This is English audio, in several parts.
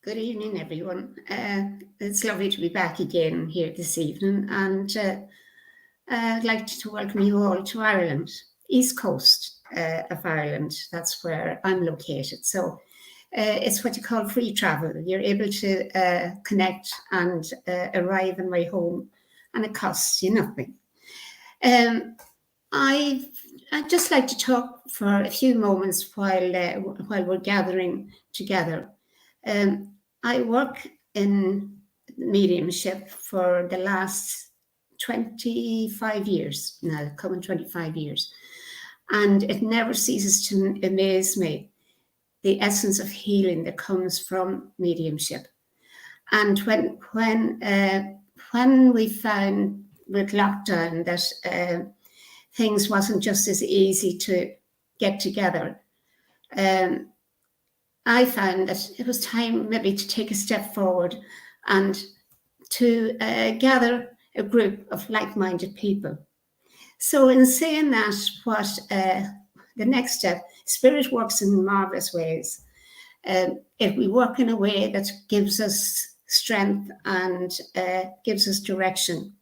Good evening, everyone. It's lovely to be back again here this evening, and I'd like to welcome you all to Ireland, East Coast of Ireland. That's where I'm located. So it's what you call free travel. You're able to connect and arrive in my home, and it costs you nothing. I'd just like to talk for a few moments while we're gathering together. I work in mediumship for the last 25 years now, coming 25 years. And it never ceases to amaze me, the essence of healing that comes from mediumship. And when we found with lockdown that things wasn't just as easy to get together, I found that it was time maybe to take a step forward and to gather a group of like-minded people. So in saying that, what the next step, Spirit works in marvelous ways. If we work in a way that gives us strength and gives us direction.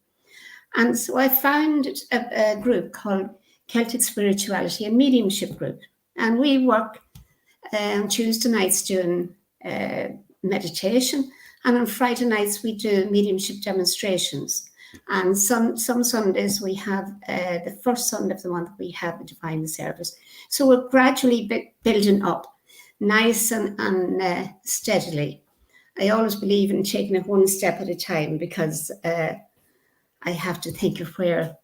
And so I found a group called Celtic Spirituality and Mediumship Group. And we work Tuesday nights doing meditation, and on Friday nights we do mediumship demonstrations. And some Sundays we have the first Sunday of the month we have a divine service. So we're gradually building up, nice and steadily. I always believe in taking it one step at a time, because I have to think of where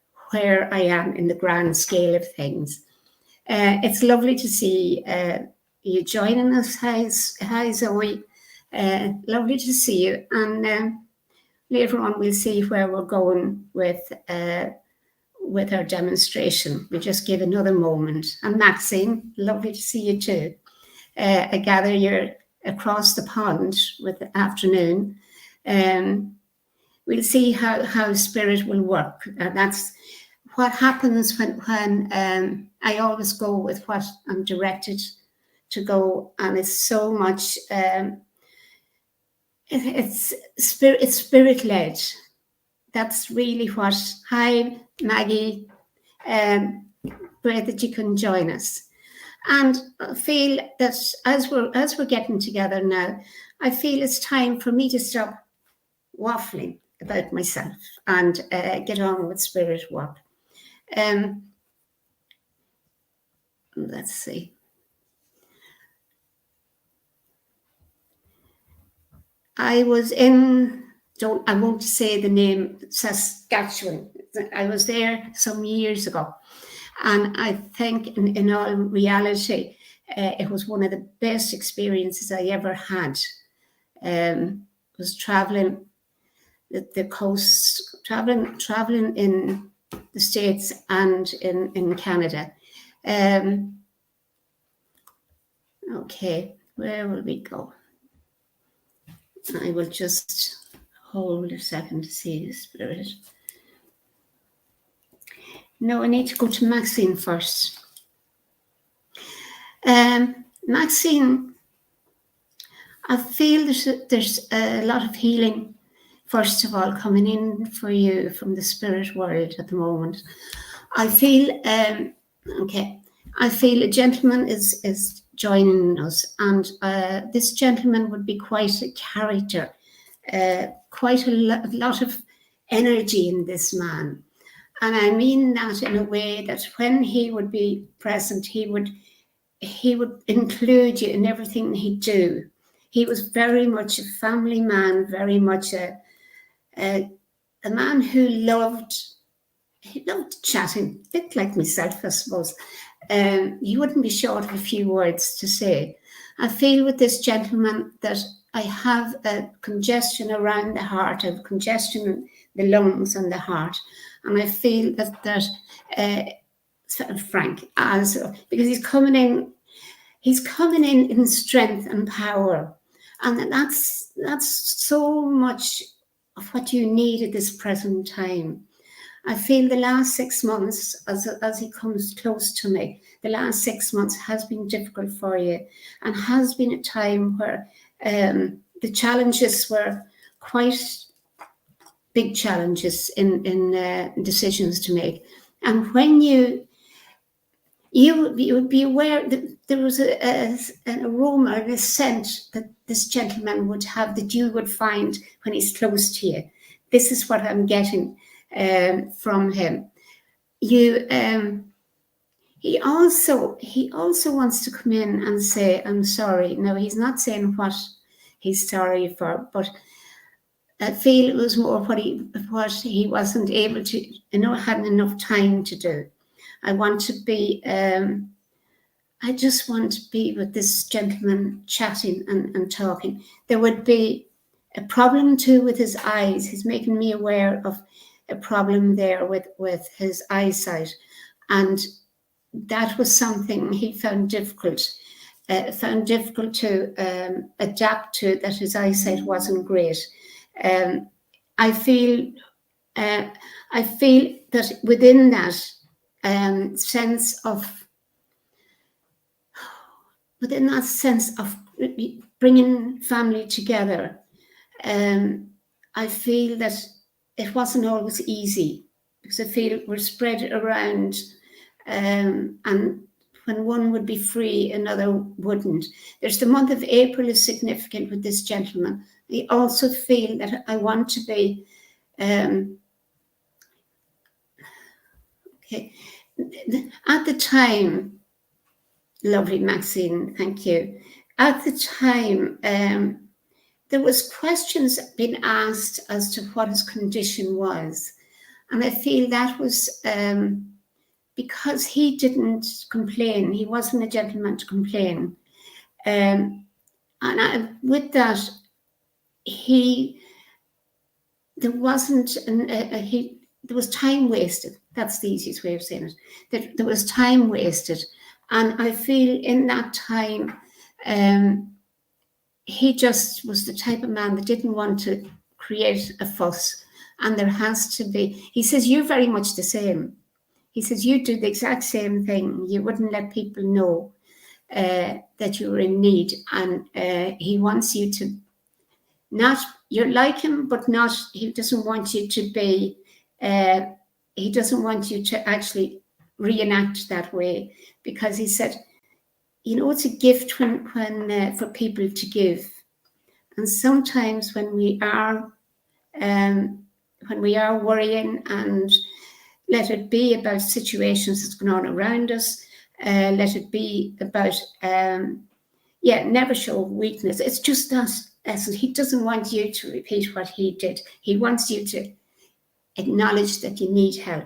I am in the grand scale of things. It's lovely to see you joining us. Hi Zoe. Lovely to see you. And later on we'll see where we're going with our demonstration. We'll just give another moment. And Maxine, lovely to see you too. I gather you're across the pond with the afternoon. We'll see how Spirit will work. That's what happens when I always go with what I'm directed to go, and it's so much. It's spirit-led. That's really what. Hi, Maggie. Great that you can join us. And I feel that as we're getting together now, I feel it's time for me to stop waffling about myself and get on with Spirit work. Let's see. I was in, I won't say the name, Saskatchewan. I was there some years ago. And I think in all reality, it was one of the best experiences I ever had. Was traveling the coast, traveling in the States and in Canada. Okay, where will we go? I will just hold a second to see the Spirit. No, I need to go to Maxine first. Maxine, I feel there's a lot of healing, first of all, coming in for you from the spirit world at the moment. I feel, I feel a gentleman is joining us, and this gentleman would be quite a character, quite a lot of energy in this man. And I mean that in a way that when he would be present, he would include you in everything he'd do. He was very much a family man, very much a man who loved chatting, a bit like myself, I suppose. You wouldn't be short of a few words to say. I feel with this gentleman that I have a congestion around the heart, I have congestion in the lungs and the heart. And I feel that Frank, because he's coming in strength and power. And that's so much of what you need at this present time. I feel the last 6 months, as he comes close to me, the last 6 months has been difficult for you, and has been a time where the challenges were quite big challenges in decisions to make. And when you would be aware that there was an aroma and a scent that this gentleman would have that you would find when he's close to you. This is what I'm getting from him. He also wants to come in and say, I'm sorry. No, he's not saying what he's sorry for, but I feel it was more what he wasn't able to, hadn't enough time to do. I just want to be with this gentleman chatting and talking. There would be a problem too with his eyes. He's making me aware of a problem there with his eyesight. And that was something he found difficult to adapt to, that his eyesight wasn't great. I feel that within that sense of bringing family together, I feel that it wasn't always easy, because I feel we're spread around, and when one would be free, another wouldn't. There's the month of April is significant with this gentleman. I also feel that I want to be okay. At the time, lovely Maxine, thank you. At the time, there was questions being asked as to what his condition was. And I feel that was because he didn't complain. He wasn't a gentleman to complain. With that, there was time wasted. That's the easiest way of saying it. There was time wasted. And I feel in that time, he just was the type of man that didn't want to create a fuss. And there has to be, he says, you're very much the same. He says, you do the exact same thing. You wouldn't let people know that you were in need. And he wants you to you're like him, but he doesn't want you to be, he doesn't want you to actually reenact that way. Because he said, it's a gift when for people to give. And sometimes when we are worrying, and let it be about situations that's going on around us, let it be about, never show weakness. It's just that essence. He doesn't want you to repeat what he did. He wants you to acknowledge that you need help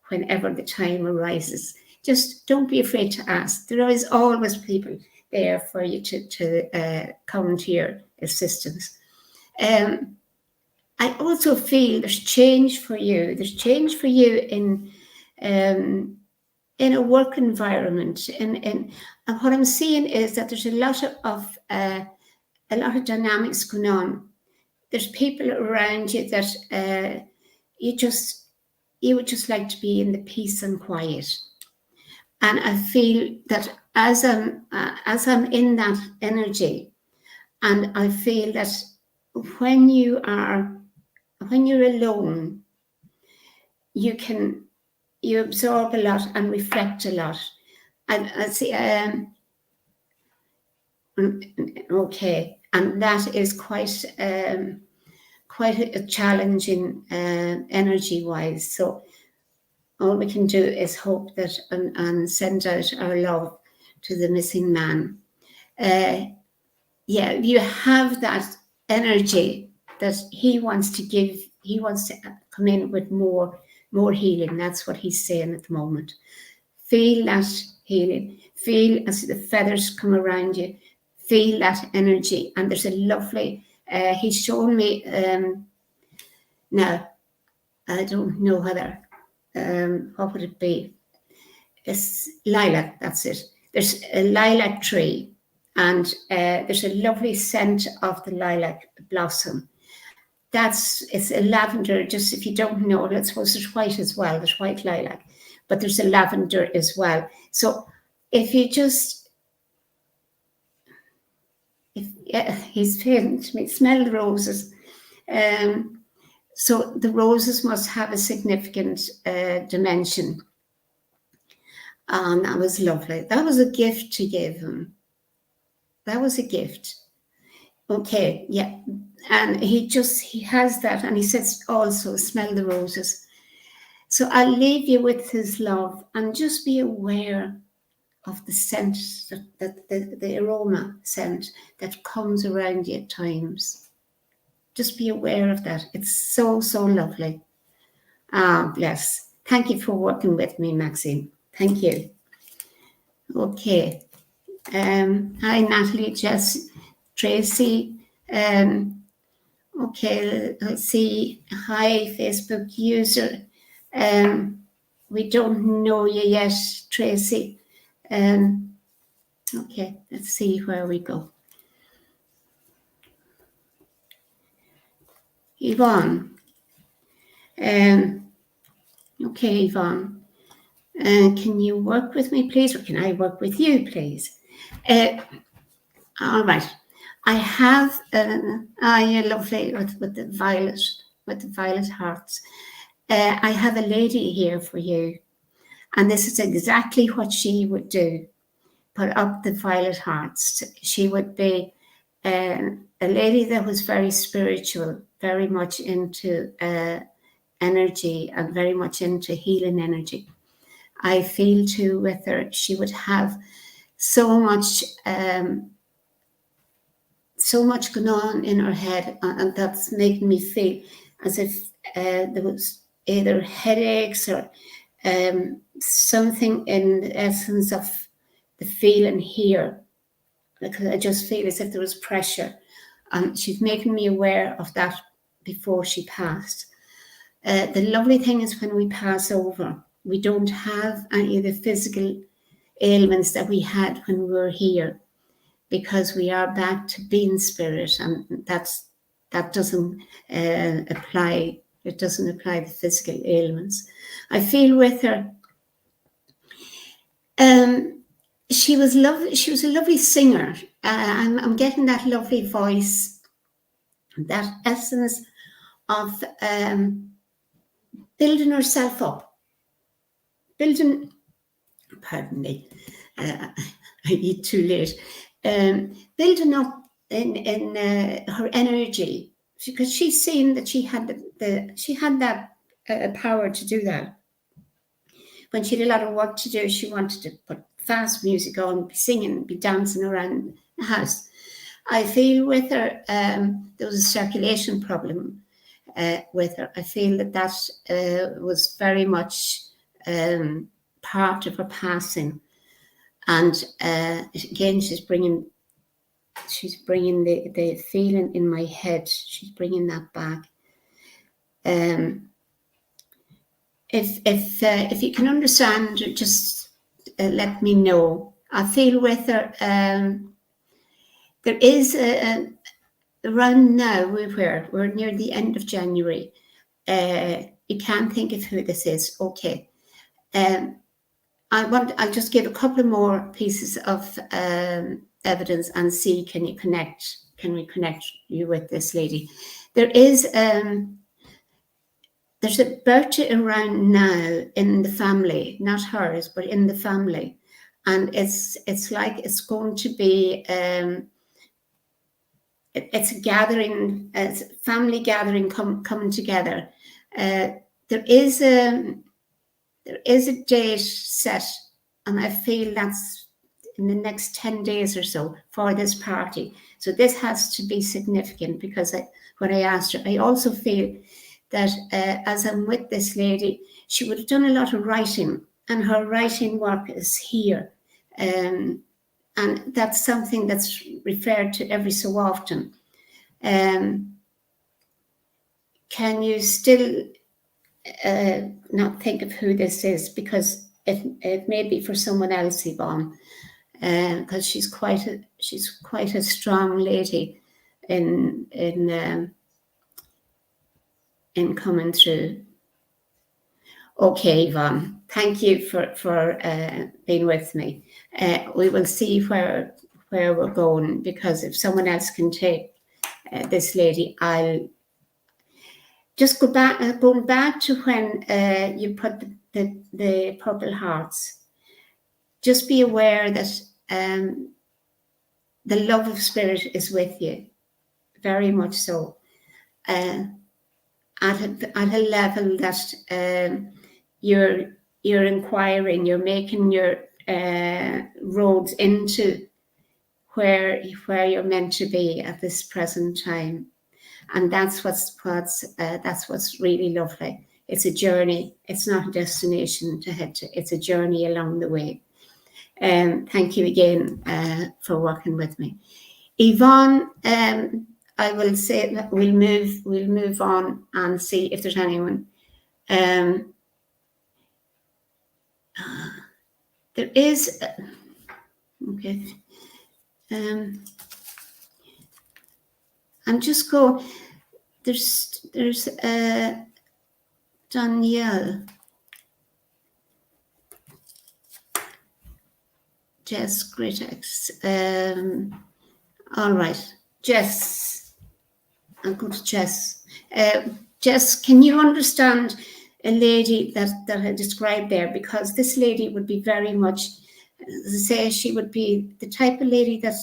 whenever the time arises. Just don't be afraid to ask. There is always people there for you to come to your assistance. I also feel there's change for you. There's change for you in a work environment. And what I'm seeing is that there's a lot of dynamics going on. There's people around you that you would just like to be in the peace and quiet. And I feel that as I'm in that energy, and I feel that when you're alone, you absorb a lot and reflect a lot. I see. Okay, and that is quite a challenging energy-wise. So all we can do is hope that and send out our love to the missing man. You have that energy that he wants to give. He wants to come in with more healing. That's what he's saying at the moment. Feel that healing. Feel as the feathers come around you. Feel that energy. And there's a lovely, he's shown me, now, I don't know whether, what would it be? It's lilac, that's it. There's a lilac tree, and there's a lovely scent of the lilac blossom. It's a lavender, just if you don't know, I suppose there's white as well, there's white lilac, but there's a lavender as well. So if Yeah, he's saying to me, smell the roses. So the roses must have a significant dimension. And that was lovely. That was a gift to give him. That was a gift. Okay, yeah. And he has that, and he says also, smell the roses. So I'll leave you with his love, and just be aware of the scent, the aroma scent that comes around you at times. Just be aware of that. It's so, so lovely. Ah, bless. Thank you for working with me, Maxine. Thank you. Okay. Hi, Natalie, Jess, Tracy. Okay, let's see. Hi, Facebook user. We don't know you yet, Tracy. Okay, let's see where we go. Yvonne. Okay, Yvonne. Can you work with me, please? Or can I work with you, please? All right. I have, you're lovely with the violet hearts. I have a lady here for you, and this is exactly what she would do. Put up the violet hearts. She would be a lady that was very spiritual, very much into energy, and very much into healing energy. I feel too with her, she would have so much going on in her head, and that's making me feel as if there was either headaches or something in the essence of the feeling here. Because I just feel as if there was pressure, and she's making me aware of that before she passed. The lovely thing is when we pass over, we don't have any of the physical ailments that we had when we were here, because we are back to being spirit, and that doesn't apply. It doesn't apply to physical ailments. I feel with her. She was lovely. She was a lovely singer. I'm getting that lovely voice, that essence of building herself up, building. Pardon me, I eat too late. Building up in her energy, because she's seen that she had that power to do that. When she had a lot of work to do, she wanted to put fast music on, be singing, be dancing around the house. I feel with her, there was a circulation problem with her. I feel that was very much part of her passing. And again, she's bringing the feeling in my head. She's bringing that back. If you can understand, just let me know. I feel with her. There is around now. We're near the end of January. You can't think of who this is. Okay. I'll just give a couple more pieces of evidence and see, can we connect you with this lady? There's a birthday around now in the family, not hers, but in the family. And it's like it's going to be, it's a gathering, it's a family gathering coming together. There is a date set, and I feel that's in the next 10 days or so for this party. So this has to be significant, because when I asked her, I also feel that as I'm with this lady, she would have done a lot of writing, and her writing work is here. And that's something that's referred to every so often. Can you still not think of who this is? Because it may be for someone else, Yvonne, because she's quite a strong lady in coming through. Okay, Yvonne, thank you for being with me. We will see where where we're going, because if someone else can take this lady, I'll just going back to when you put the purple hearts. Just be aware that the love of spirit is with you, very much so, at a level that you're inquiring, you're making your roads into where you're meant to be at this present time, and that's what's really lovely. It's a journey. It's not a destination to head to. It's a journey along the way. Thank you again for working with me, Yvonne. I will say that we'll move on and see if there's anyone. There is okay. And just go. There's Danielle, Jess Gritex. All right, Jess. I'll go to Jess. Jess, can you understand a lady that I described there? Because this lady would be very much, as I say, she would be the type of lady that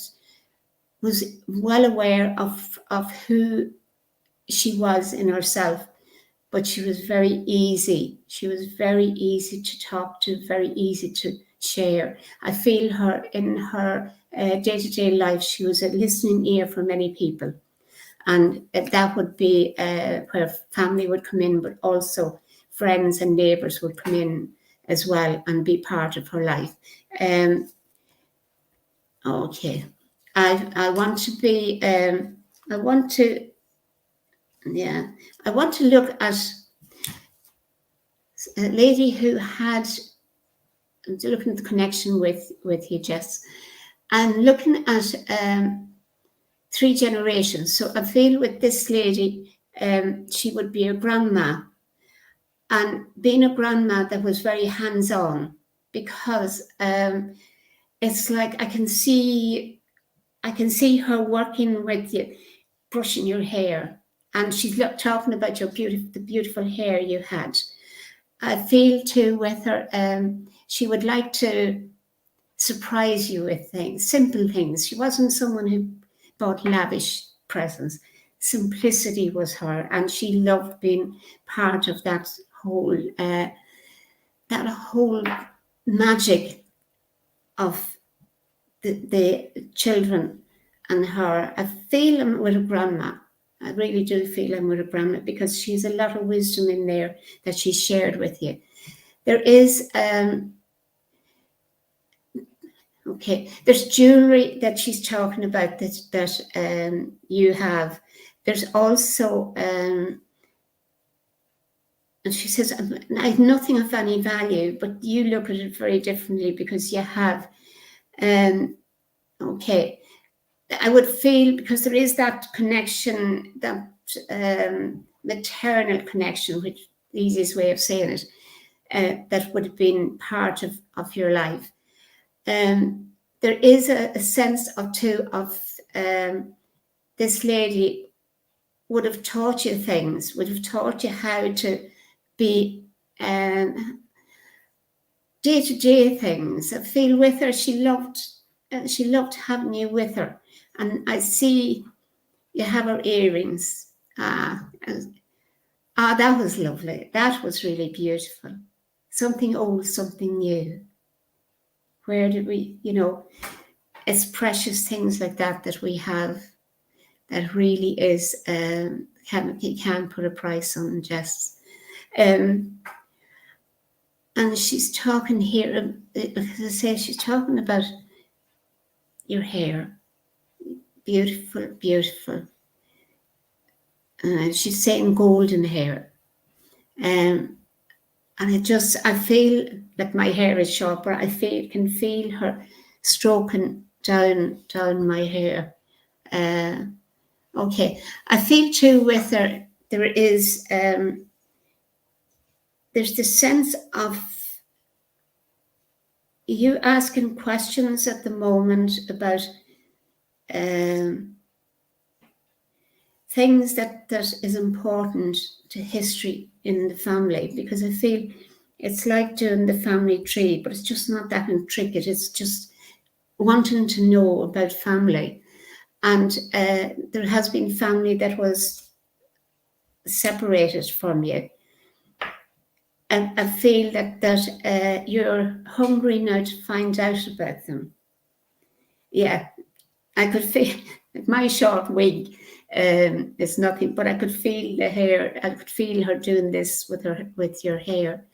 was well aware of who she was in herself, but she was very easy. She was very easy to talk to, very easy to share. I feel her in her day-to-day life, she was a listening ear for many people. And that would be where family would come in, but also friends and neighbours would come in as well and be part of her life. Okay. I want to be, I want to look at a lady who had, looking at the connection with you, Jess, and looking at 3 generations. So I feel with this lady, she would be a grandma, and being a grandma that was very hands-on, because it's like I can see her working with you, brushing your hair, and she's talking about the beautiful hair you had. I feel too with her, she would like to surprise you with things, simple things. She wasn't someone who bought lavish presents. Simplicity was her, and she loved being part of that whole magic of the children and her. I feel I'm with a grandma. I really do feel I'm with a grandma, because she's a lot of wisdom in there that she shared with you. There is okay, there's jewelry that she's talking about that you have. There's also and she says, I have nothing of any value, but you look at it very differently because you have. Okay, I would feel, because there is that connection, that maternal connection, which the easiest way of saying it, that would have been part of your life. There is a sense or two of this lady would have taught you things, would have taught you how to be day-to-day things. I feel with her, she loved having you with her. And I see you have her earrings. That was lovely. That was really beautiful. Something old, something new. Where did we, it's precious things like that we have, that really is, you can't put a price on, Jess. And she's talking here, as I say, she's talking about your hair. Beautiful, beautiful. She's saying golden hair. And I feel like my hair is sharper. I can feel her stroking down my hair. Okay. I feel too with her, there is, there's the sense of you asking questions at the moment about things that is important to history in the family, because I feel it's like doing the family tree, but it's just not that intricate. It's just wanting to know about family. And there has been family that was separated from you. And I feel that you're hungry now to find out about them. Yeah, I could feel my short wig is nothing, but I could feel the hair. I could feel her doing this with your hair.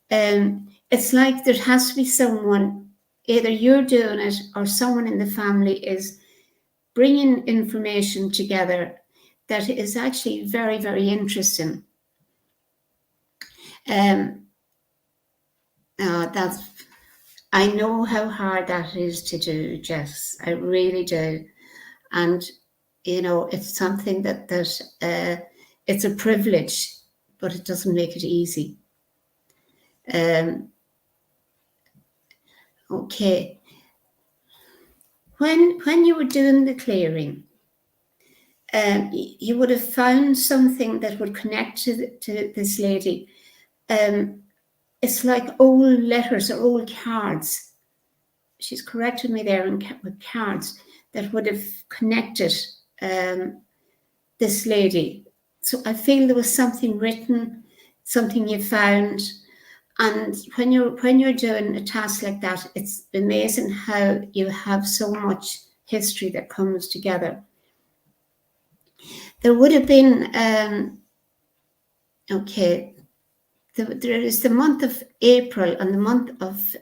It's like there has to be someone, either you're doing it or someone in the family is bringing information together that is actually very, very interesting. That's I know how hard that is to do, Jess. I really do. And, it's something that it's a privilege, but it doesn't make it easy. Okay. When you were doing the clearing, you would have found something that would connect to this lady. It's like old letters or old cards. She's corrected me there with cards that would have connected this lady. So I feel there was something written, something you found. And when you're doing a task like that, it's amazing how you have so much history that comes together. There would have been there is the month of April and the month of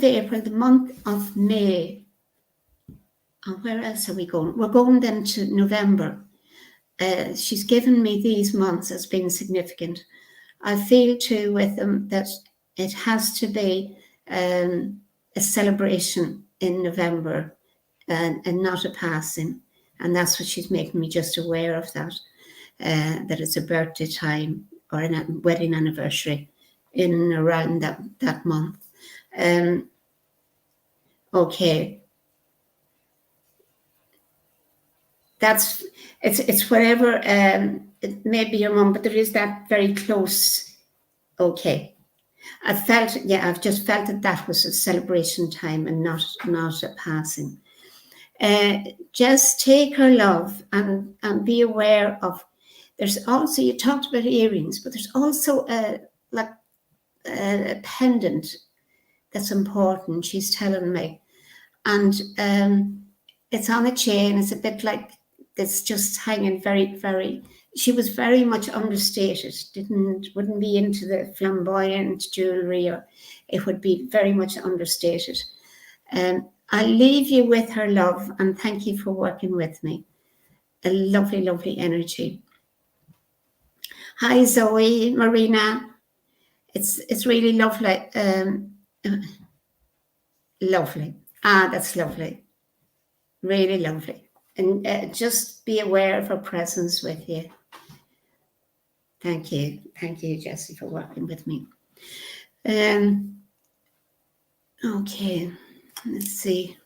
April, the month of May. And where else are we going? We're going then to November. She's given me these months as being significant. I feel too with them that it has to be a celebration in November and not a passing. And that's what she's making me just aware of, that it's a birthday time or a wedding anniversary in and around that month. Okay. It's whatever, it may be your mum, but there is that very close. Okay. I've just felt that was a celebration time and not a passing. Just take her love and be aware of, there's also, you talked about earrings, but there's also a pendant that's important, she's telling me. And it's on a chain, it's a bit like, it's just hanging very, very, she was very much understated, wouldn't be into the flamboyant jewellery, or it would be very much understated. I'll leave you with her love, and thank you for working with me. A lovely, lovely energy. Hi, Zoe, Marina. It's really lovely. Lovely. That's lovely. Really lovely. And just be aware of her presence with you. Thank you. Thank you, Jessie, for working with me. Okay, let's see.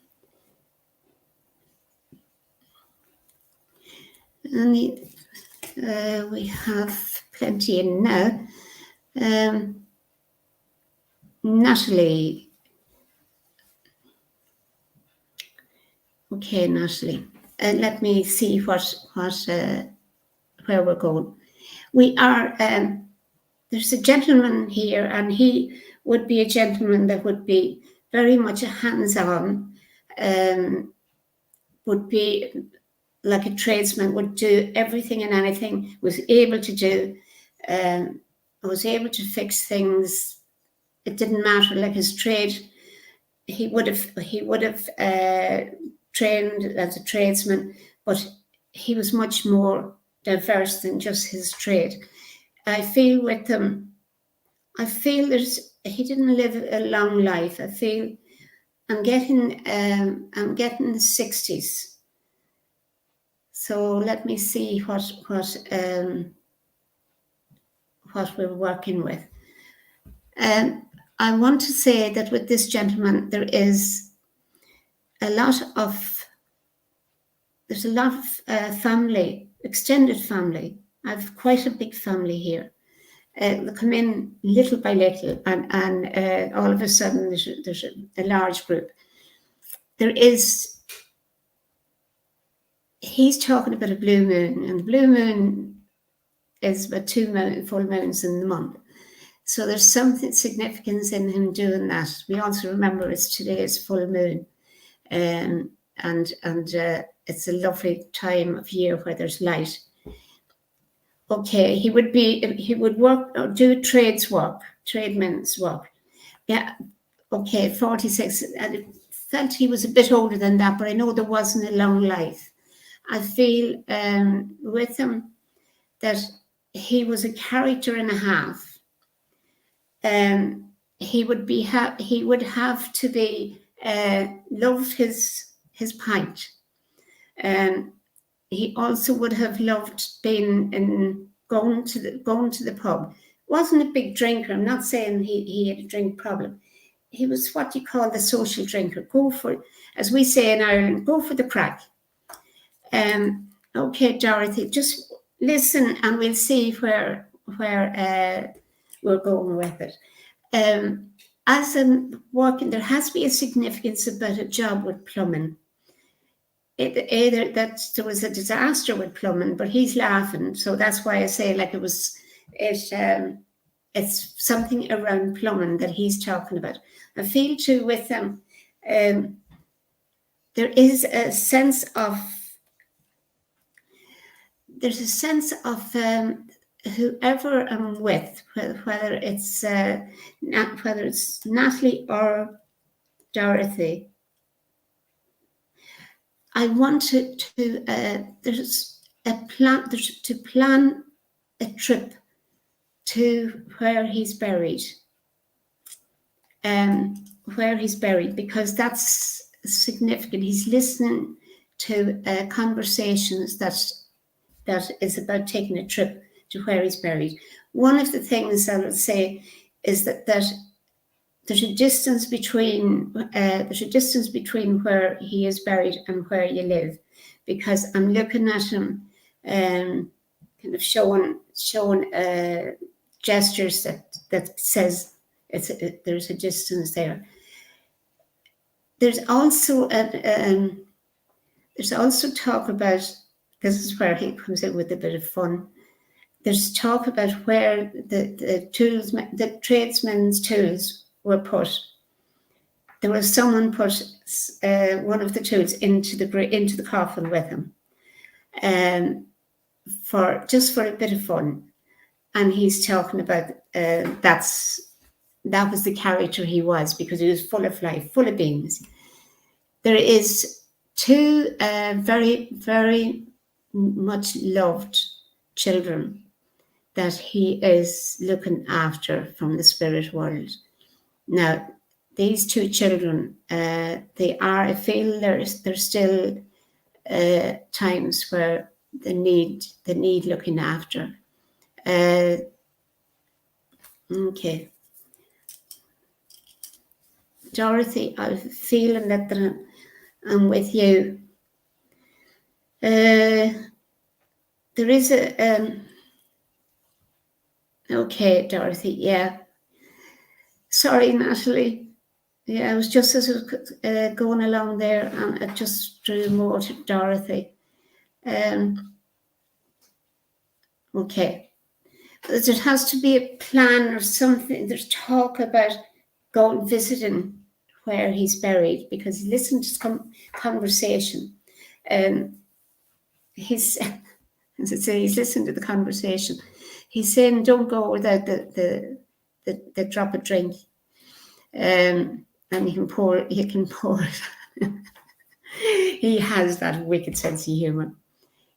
We have plenty in now. Natalie. Okay, Natalie. Let me see where we're going. We are, there's a gentleman here, and he would be a gentleman that would be very much a hands-on, would be like a tradesman, would do everything and anything, was able to do, was able to fix things. It didn't matter, like his trade, he would have trained as a tradesman, but he was much more diverse than just his trade. I feel with him, he didn't live a long life. I feel I'm getting the 60s. So let me see what we're working with. I want to say that with this gentleman, there's a lot of family, extended family. I've quite a big family here. They come in little by little, and all of a sudden there's a large group. He's talking about a blue moon, and the blue moon is about 2 full moons in the month. So there's something significance in him doing that. We also remember today's full moon, and it's a lovely time of year where there's light. Okay, he would work or do tradesmen's work. Yeah, okay, 46. I felt he was a bit older than that, but I know there wasn't a long life. I feel with him that he was a character and a half. He would have to be loved his pint. He also would have loved going to the pub. Wasn't a big drinker. I'm not saying he had a drink problem. He was what you call the social drinker. Go for, as we say in Ireland, go for the crack. Okay, Dorothy, just listen and we'll see where we're going with it. As I'm working, there has to be a significance about a job with plumbing. Either that there was a disaster with plumbing, but he's laughing, so that's why I say it's something around plumbing that he's talking about. I feel too with them, there is a sense of. There's a sense of whoever I'm with, whether it's Natalie or Dorothy. I wanted to plan a trip to where he's buried, because that's significant. He's listening to conversations that is about taking a trip to where he's buried. One of the things I would say is that there's a distance between where he is buried and where you live, because I'm looking at him kind of showing gestures that says there's a distance there. There's also talk about. This is where he comes in with a bit of fun. There's talk about where the tradesmen's tools were put. There was someone put one of the tools into the coffin with him, for a bit of fun. And he's talking about that was the character he was, because he was full of life, full of beans. There is two very, very much loved children that he is looking after from the spirit world. Now, these two children, I feel there's still times where they need looking after. Okay. Dorothy, I'm feeling that I'm with you. There is okay, Dorothy, yeah. Sorry, Natalie. Yeah, I was just going along there, and I just drew more to Dorothy. Okay. There has to be a plan or something. There's talk about going visiting where he's buried, because he listened to some conversation. He's listened to the conversation. He's saying, "Don't go without the drop of drink." And he can pour it. He has that wicked sense of humor.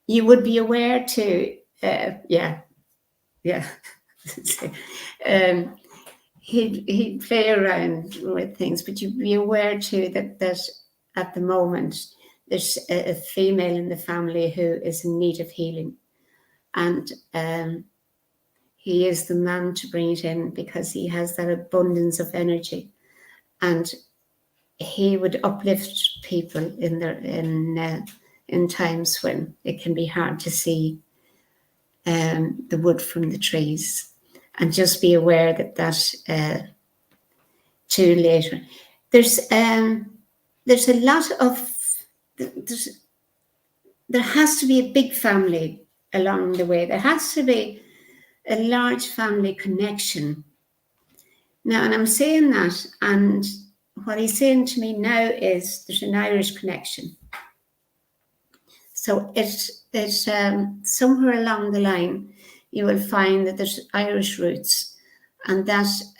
You would be aware too. Yeah. He'd play around with things, but you'd be aware too that at the moment there's a female in the family who is in need of healing, and he is the man to bring it in, because he has that abundance of energy, and he would uplift people in times when it can be hard to see the wood from the trees. And just be aware that too later. There's a lot of, there has to be a big family along the way. There has to be a large family connection. Now, and I'm saying that, and what he's saying to me now is there's an Irish connection. So it's somewhere along the line, you will find that there's Irish roots, and that's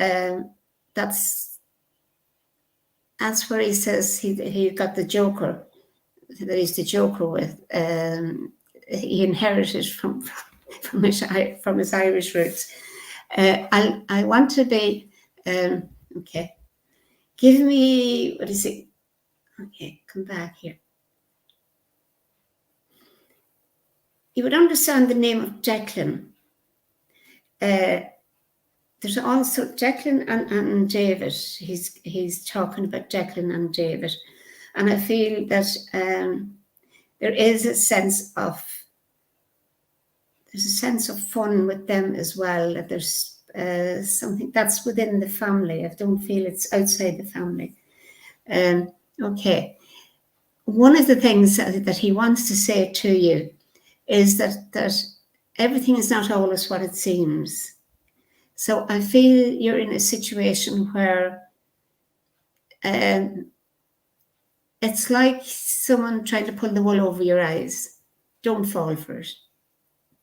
where he says he got the joker, that he's the joker with. He inherited from his Irish roots. I want to be okay. Give me, what is it? Okay, come back here. You would understand the name of Declan. There's also Declan and David. He's talking about Declan and David, and I feel that there is a sense of fun with them as well. That there's something that's within the family. I don't feel it's outside the family. Okay. One of the things that he wants to say to you is that everything is not always what it seems. So I feel you're in a situation where it's like someone trying to pull the wool over your eyes. Don't fall for it.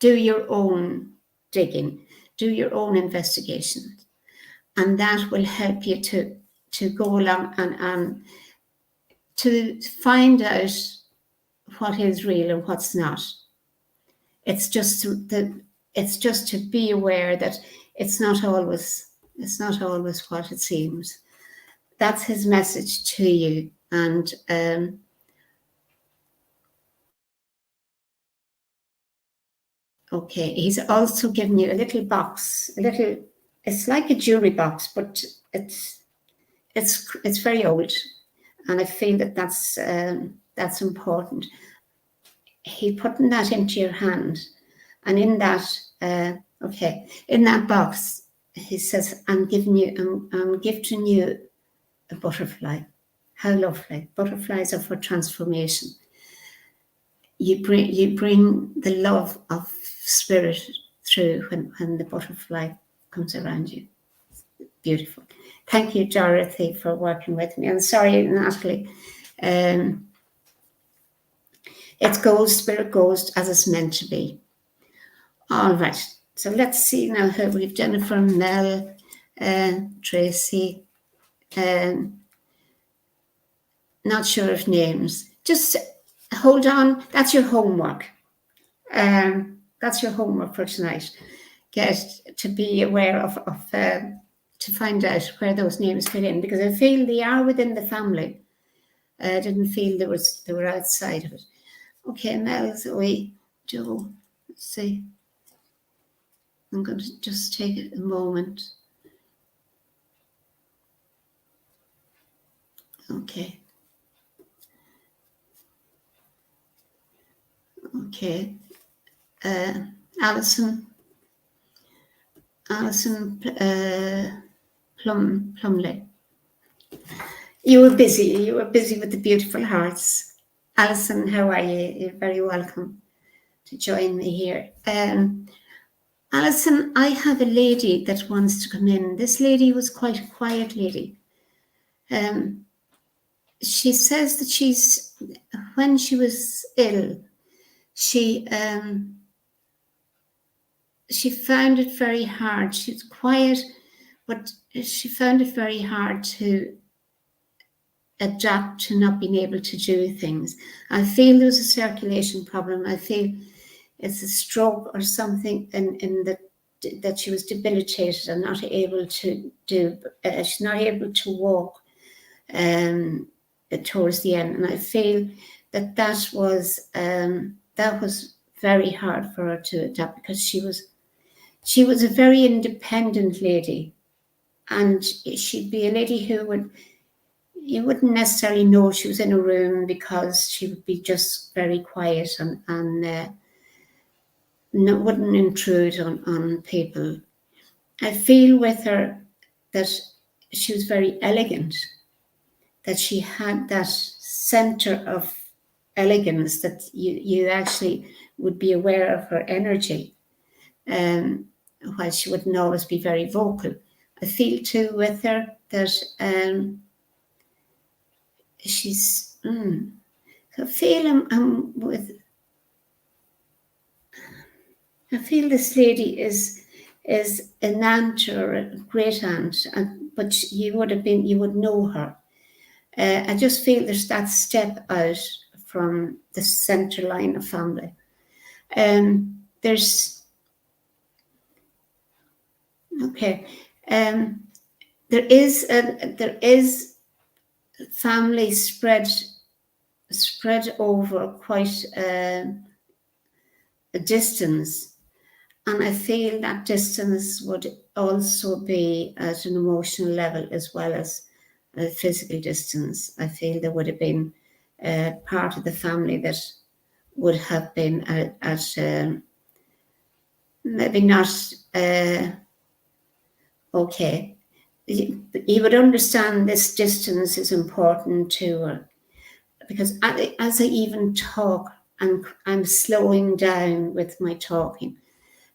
Do your own digging. Do your own investigation. And that will help you to go along and to find out what is real and what's not. It's just to be aware that it's not always what it seems. That's his message to you. And okay, he's also given you a little box, it's like a jewelry box, but it's very old, and I feel that's important. He putting that into your hand, and in that in that box, he says, I'm gifting you a butterfly. How lovely. Butterflies are for transformation. You bring the love of spirit through when the butterfly comes around you. Beautiful. Thank you, Dorothy, for working with me. And sorry, Natalie. It's gold, spirit goes as it's meant to be. All right. So let's see now who we've: Jennifer, Mel, Tracy. Not sure of names. Just hold on. That's your homework. That's your homework for tonight. Get to be aware of to find out where those names fit in, because I feel they are within the family. I didn't feel they were outside of it. Okay, Mel, Zoe, Joe. Let's see. I'm going to just take a moment. Okay. Okay. Alison Plumley. You were busy with the beautiful hearts. Alison, how are you? You're very welcome to join me here. Alison, I have a lady that wants to come in. This lady was quite a quiet lady. She says that when she was ill, she found it very hard. She was quiet, but she found it very hard to adapt to not being able to do things. I feel there's a circulation problem. I feel it's a stroke or something in that she was debilitated and not able to do. She's not able to walk towards the end, and I feel that was very hard for her to adapt, because she she was a very independent lady, and she'd be a lady who you wouldn't necessarily know she was in a room because she would be just very quiet and wouldn't intrude on people. I feel with her that she was very elegant, that she had that center of elegance, that you actually would be aware of her energy, while she wouldn't always be very vocal. I feel too with her that she's. I feel I feel this lady is an aunt or a great aunt, but you would know her. I just feel there's that step out from the centre line of family. There's okay. There is family spread over quite a distance, and I feel that distance would also be at an emotional level as well as a physical distance. I feel there would have been part of the family that would have been at maybe not okay. You would understand this distance is important to her, because as I even talk, I'm slowing down with my talking.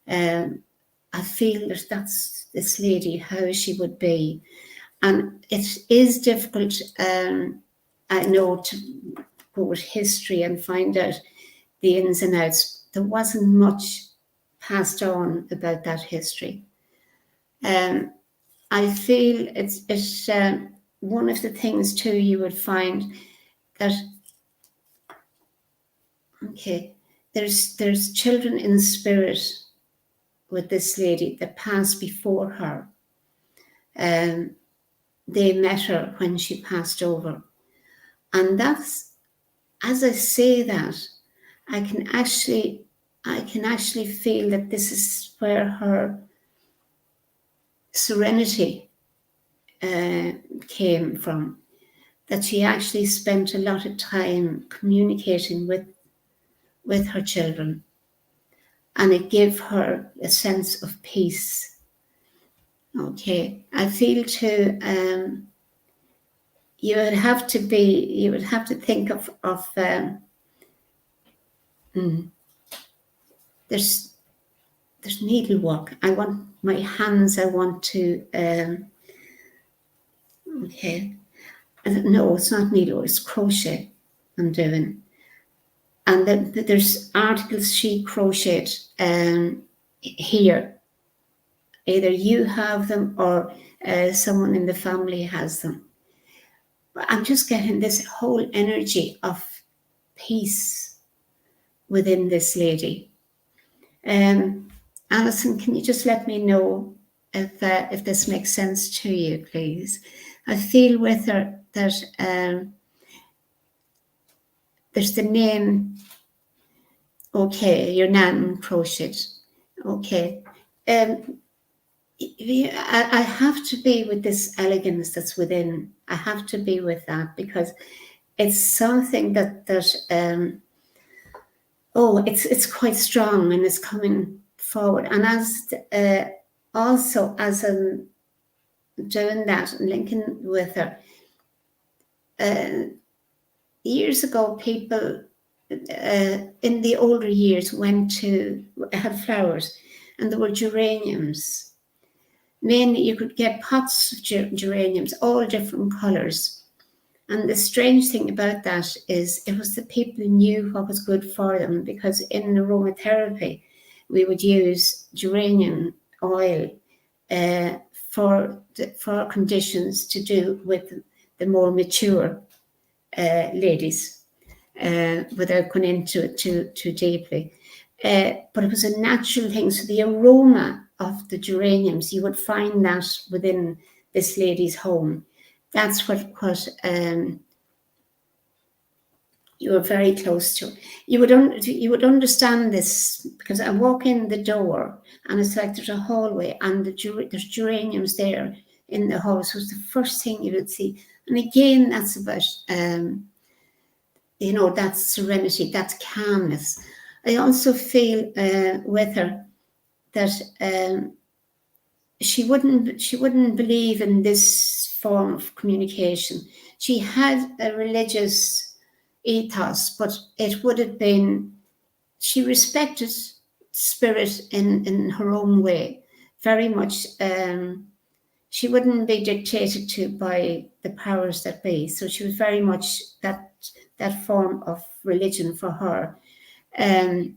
I feel that that's this lady, how she would be. And it is difficult, I know, to go with history and find out the ins and outs. There wasn't much passed on about that history. I feel it's one of the things too you would find that, okay, there's children in spirit with this lady that passed before her. They met her when she passed over. And that's, as I say that, I can actually feel that this is where her serenity came from, that she actually spent a lot of time communicating with her children, and it gave her a sense of peace. Okay, I feel too, you would have to think of there's needlework. I want my hands, I want to, okay, no, it's not needlework, it's crochet I'm doing. And then there's articles she crocheted here. Either you have them or someone in the family has them. But I'm just getting this whole energy of peace within this lady. Alison, can you just let me know if this makes sense to you, please? I feel with her that there's the name. Okay, your nan crochet. Okay. I have to be with this elegance that's within. I have to be with that, because it's something that it's quite strong and it's coming forward. And as also as I'm doing that and linking with her, years ago, people in the older years had flowers, and there were geraniums. Mainly, you could get pots of geraniums, all different colours. And the strange thing about that is it was the people who knew what was good for them, because in aromatherapy, we would use geranium oil for conditions to do with the more mature ladies, without going into it too deeply. But it was a natural thing. So the aroma of the geraniums, you would find that within this lady's home. That's what You were very close to her. You would understand this, because I walk in the door and it's like there's a hallway and there's geraniums there in the hall. So it's the first thing you would see. And again, that's about, that serenity, that calmness. I also feel with her that she wouldn't believe in this form of communication. She had a religious ethos, but it would have been, she respected spirit in her own way, very much. She wouldn't be dictated to by the powers that be. So she was very much that form of religion for her. I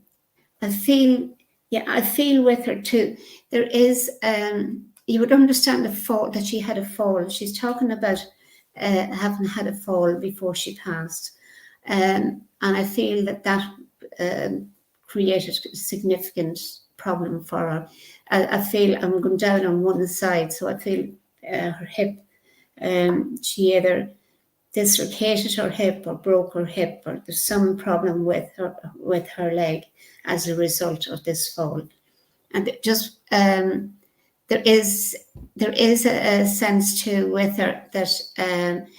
feel with her too. There is, you would understand the fall, that she had a fall. She's talking about having had a fall before she passed. And I feel that created a significant problem for her. I feel I'm going down on one side, so I feel her hip, she either dislocated her hip or broke her hip, or there's some problem with her leg as a result of this fall. And it just there is a sense too with her that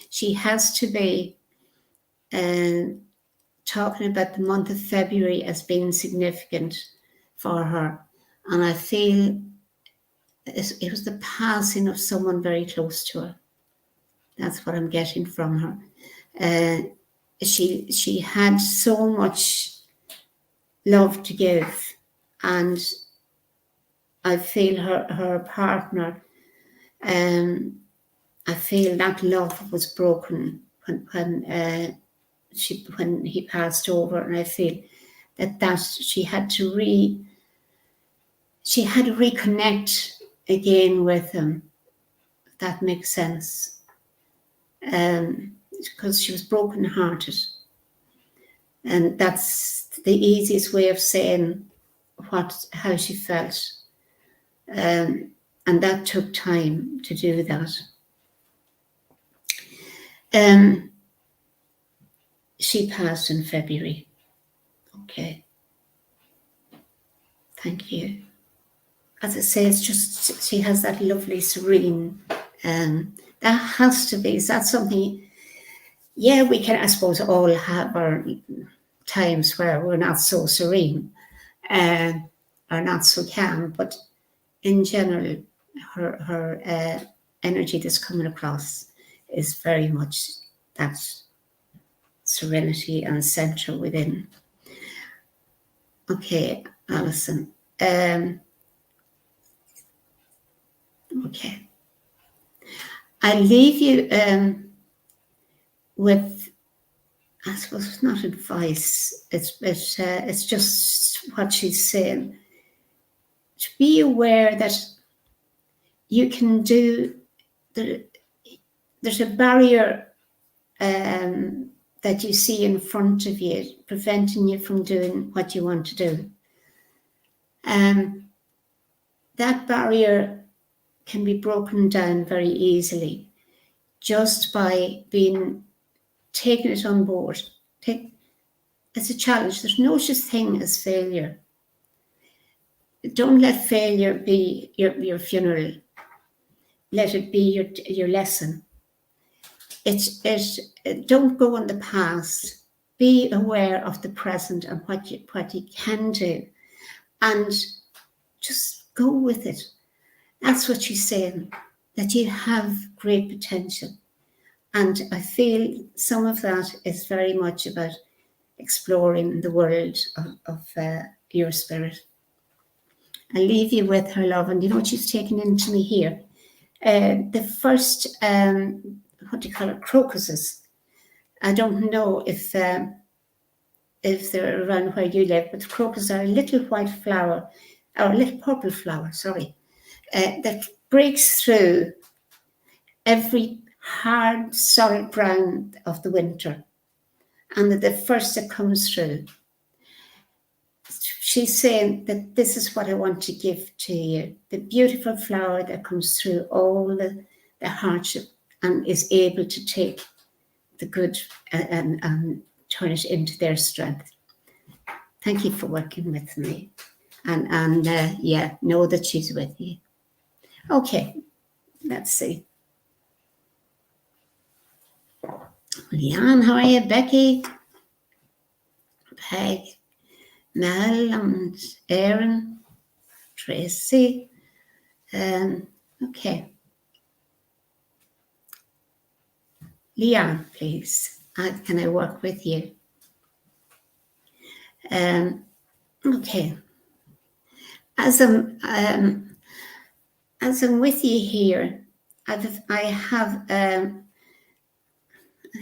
she has to be talking about the month of February as being significant for her. And I feel it was the passing of someone very close to her. That's what I'm getting from her. She had so much love to give, and I feel her partner, I feel that love was broken when he passed over, and I feel that she had to reconnect again with him. If that makes sense. Because she was broken-hearted, and that's the easiest way of saying how she felt, and that took time to do that. She passed in February. Okay, thank you. As I say, it's just she has that lovely serene. That has to be. Is that something? Yeah, we can, I suppose, all have our times where we're not so serene, or not so calm. But in general, her energy that's coming across is very much that serenity and center within. Okay, Alison. Okay. I leave you with, I suppose it's not advice, it's just what she's saying. To be aware that you can do, there's a barrier that you see in front of you, preventing you from doing what you want to do. That barrier can be broken down very easily just by taking it on board. It's a challenge. There's no such thing as failure. Don't let failure be your funeral. Let it be your lesson. Don't go in the past. Be aware of the present and what you can do, and just go with it. That's what she's saying, that you have great potential. And I feel some of that is very much about exploring the world of your spirit. I leave you with her love. And you know what she's taken into me here? The first, what do you call it, crocuses. I don't know if they're around where you live, but crocuses are a little white flower, or a little purple flower, that breaks through every hard, solid ground of the winter. And the first that comes through. She's saying that this is what I want to give to you. The beautiful flower that comes through all the hardship and is able to take the good and turn it into their strength. Thank you for working with me. And know that she's with you. Okay, let's see. Leanne, how are you? Becky, Peg, Mel, and Aaron, Tracy. Okay. Leanne, please. Can I work with you? Okay. As I'm with you here, I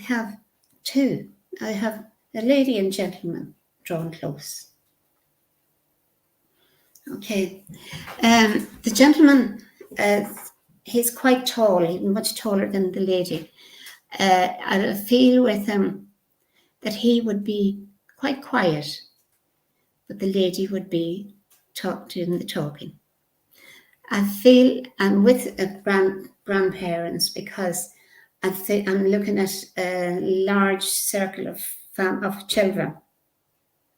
have two. I have a lady and gentleman drawn close. Okay. The gentleman, he's quite tall. He's much taller than the lady. I feel with him that he would be quite quiet, but the lady would be doing the talking. I feel I'm with grandparents because I'm looking at a large circle of children,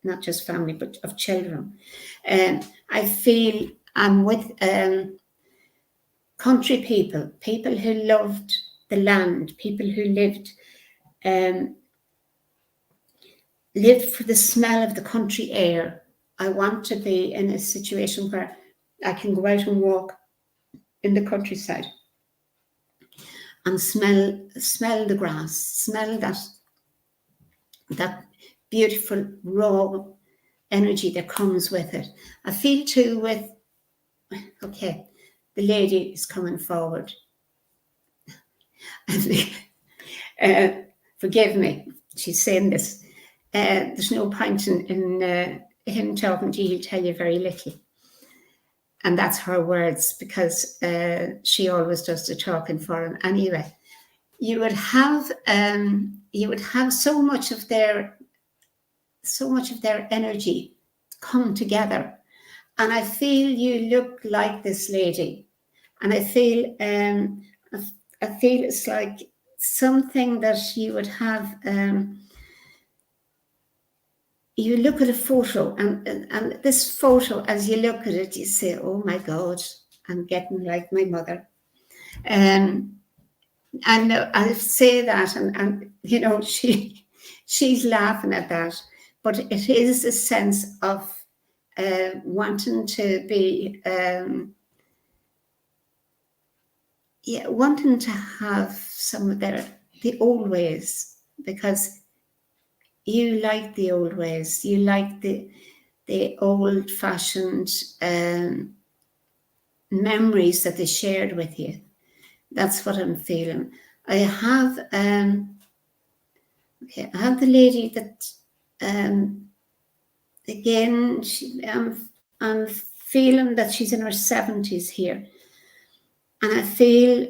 not just family, but of children. I feel I'm with country people who loved the land, people who lived for the smell of the country air. I want to be in a situation where I can go out and walk in the countryside and smell the grass, smell that beautiful raw energy that comes with it. I feel too the lady is coming forward. Forgive me, she's saying this. There's no point in him talking to you, he'll tell you very little. And that's her words, because she always does the talking for him. Anyway, you would have so much of their energy come together. And I feel you look like this lady. And I feel it's like something that you would have. You look at a photo, and this photo, as you look at it, you say, "Oh my God, I'm getting like my mother." And I'll say that, and you know, she's laughing at that, but it is a sense of wanting to be, wanting to have some of the old ways, because you like the old ways, you like the old-fashioned memories that they shared with you. That's what I'm feeling. I have I have the lady that again, I'm feeling that she's in her 70s here, and I feel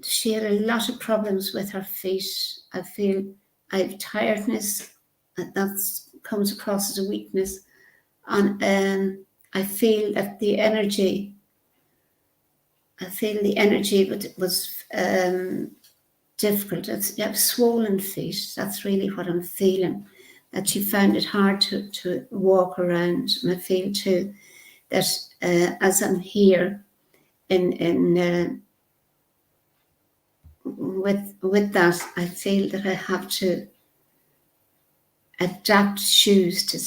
she had a lot of problems with her feet. I feel I have tiredness, that comes across as a weakness, and I feel that the energy. Was difficult. You have swollen feet. That's really what I'm feeling. That she found it hard to walk around. And I feel too that as I'm here with that, I feel that I have to adapt shoes to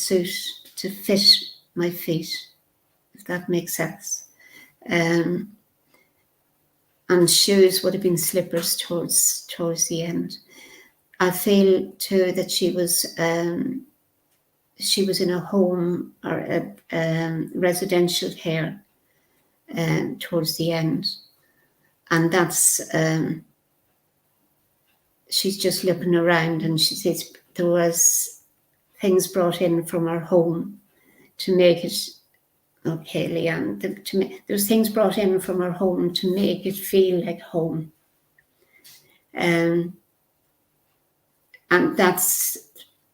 fit my feet, if that makes sense. And shoes would have been slippers towards the end. I feel too that she was in a home or a residential care towards the end, and that's she's just looking around, and she says there was things brought in from her home to make it. Okay, Leanne, there's things brought in from her home to make it feel like home. And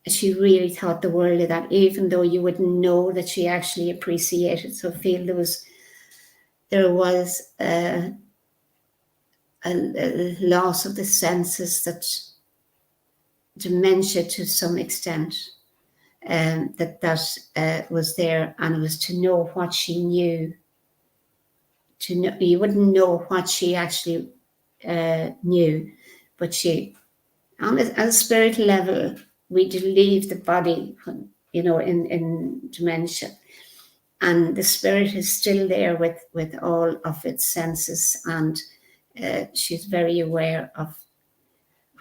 she really thought the world of that, even though you wouldn't know that she actually appreciated. So I feel there was a loss of the senses dementia to some extent, that was there, and it was to know what she knew. To know, you wouldn't know what she actually knew, but she, on a spiritual level, we do leave the body, in dementia, and the spirit is still there with all of its senses, and she's very aware of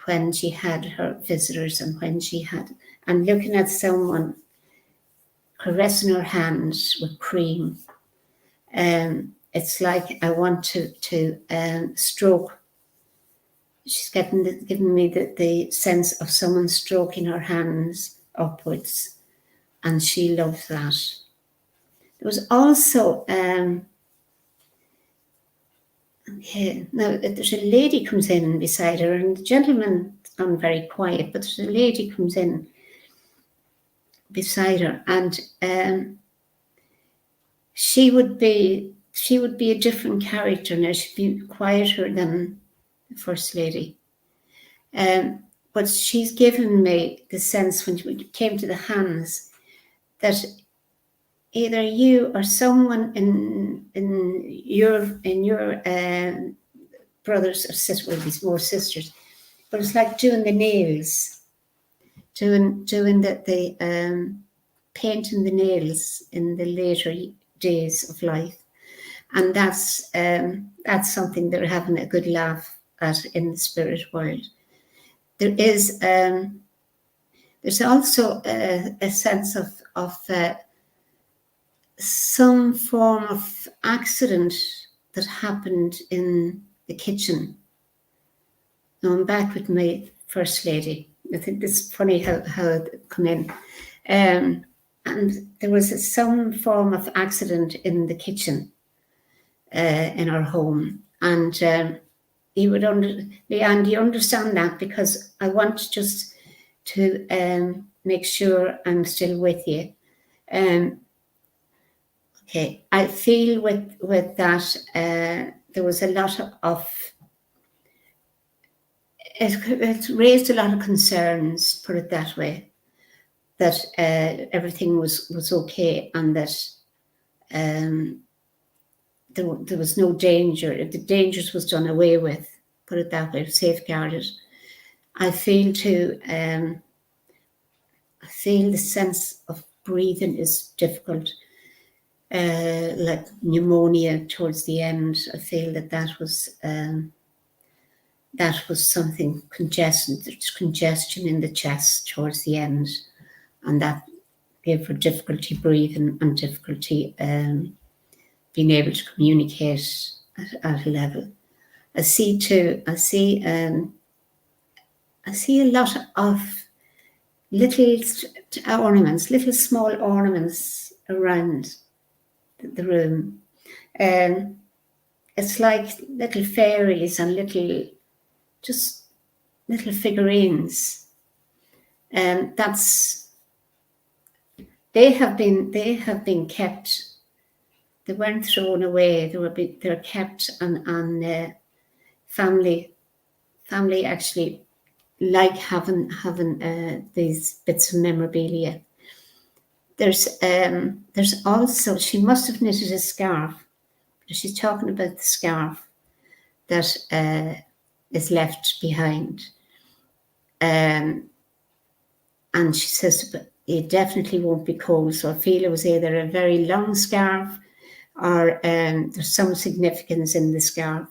when she had her visitors and when she had, and looking at someone caressing her hands with cream. It's like I want to stroke. She's giving me the sense of someone stroking her hands upwards, and she loves that. There was also now there's a lady comes in beside her, and the gentleman on very quiet, but there's a lady comes in beside her, and she would be a different character now. She'd be quieter than the First Lady. But she's given me the sense when we came to the hands that either you or someone in your brothers or sisters, well, these more sisters, but it's like doing the nails, doing the painting the nails in the later days of life, and that's something they're having a good laugh at in the spirit world. There is there's also a sense of some form of accident that happened in the kitchen. Now I'm back with my First Lady. I think it's funny how it come in. And there was some form of accident in the kitchen in our home. And you understand that, because I want just to make sure I'm still with you. Okay, I feel with that there was a lot of it raised a lot of concerns, put it that way, that everything was okay, and that there was no danger. The dangers was done away with, put it that way, safeguarded. I feel the sense of breathing is difficult, like pneumonia towards the end. I feel that was something congestion in the chest towards the end, and that gave her difficulty breathing and difficulty being able to communicate at a level. I see a lot of little ornaments, little small ornaments around the room. It's like little fairies and little figurines. And they have been kept. They weren't thrown away. They're kept, and family actually like having these bits of memorabilia. There's also, she must have knitted a scarf. She's talking about the scarf that is left behind. And she says, but it definitely won't be cold. So I feel it was either a very long scarf or there's some significance in the scarf.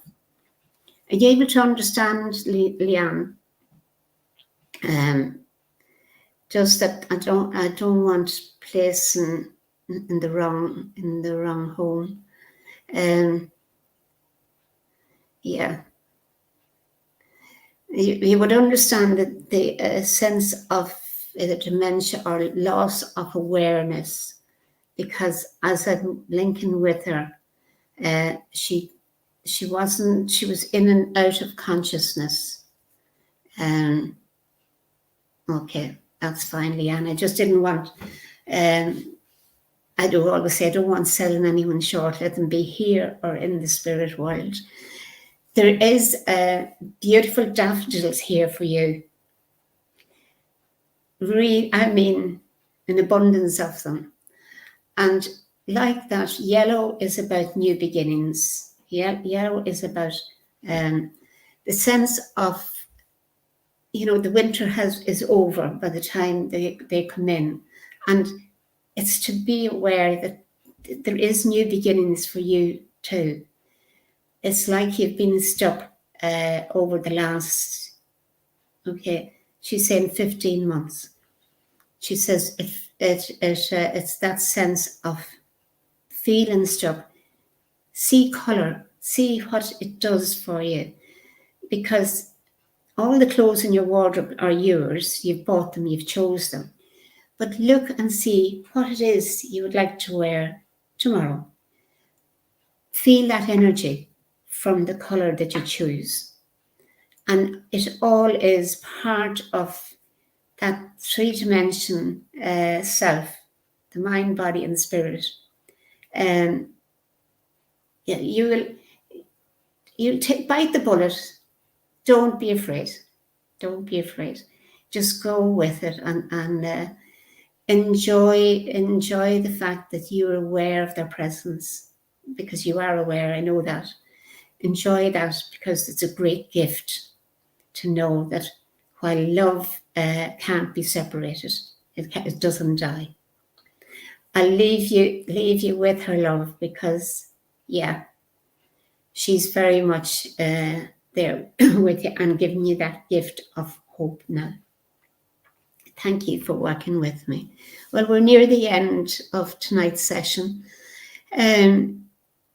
Are you able to understand, Leanne? Just that I don't want placing in the wrong home. Yeah. You would understand that the sense of the dementia or loss of awareness, because as I'm linking with her, she was in and out of consciousness. Okay, that's fine, Leanne. I just didn't want, I do always say I don't want selling anyone short. Let them be here or in the spirit world. There is beautiful daffodils here for you. an abundance of them. And like that, yellow is about new beginnings. Yellow is about the sense of, the winter is over by the time they come in. And it's to be aware that there is new beginnings for you too. It's like you've been stuck over the last, she's saying 15 months. She says it's that sense of feeling stuck. See colour, see what it does for you. Because all the clothes in your wardrobe are yours. You've bought them, you've chose them. But look and see what it is you would like to wear tomorrow. Feel that energy from the colour that you choose. And it all is part of that three-dimension self, the mind, body, and spirit. You'll bite the bullet. Don't be afraid. Don't be afraid. Just go with it and enjoy the fact that you're aware of their presence, because you are aware. I know that. Enjoy that, because it's a great gift to know that while love can't be separated, it doesn't die. I'll leave you with her love, because she's very much there with you and giving you that gift of hope now. Thank you for working with me. Well, we're near the end of tonight's session.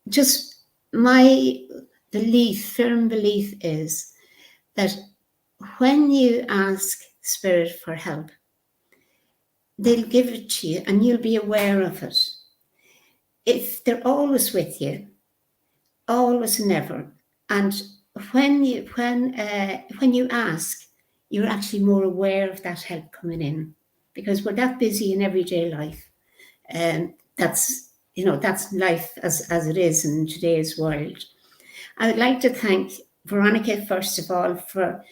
Just my firm belief is that when you ask Spirit for help, they'll give it to you and you'll be aware of it. If they're always with you, always and ever, and when you ask, you're actually more aware of that help coming in, because we're that busy in everyday life, and that's life as it is in today's world. I would like to thank Veronica, first of all, for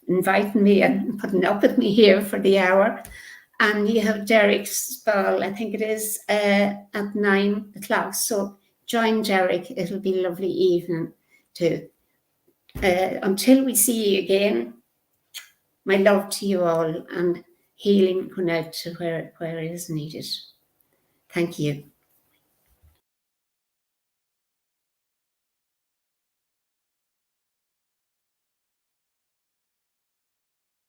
inviting me and putting up with me here for the hour. And you have Derek's ball, I think it is, at 9 o'clock. So join Derek. It'll be a lovely evening too. Until we see you again, my love to you all, and healing going out to where it is needed. Thank you.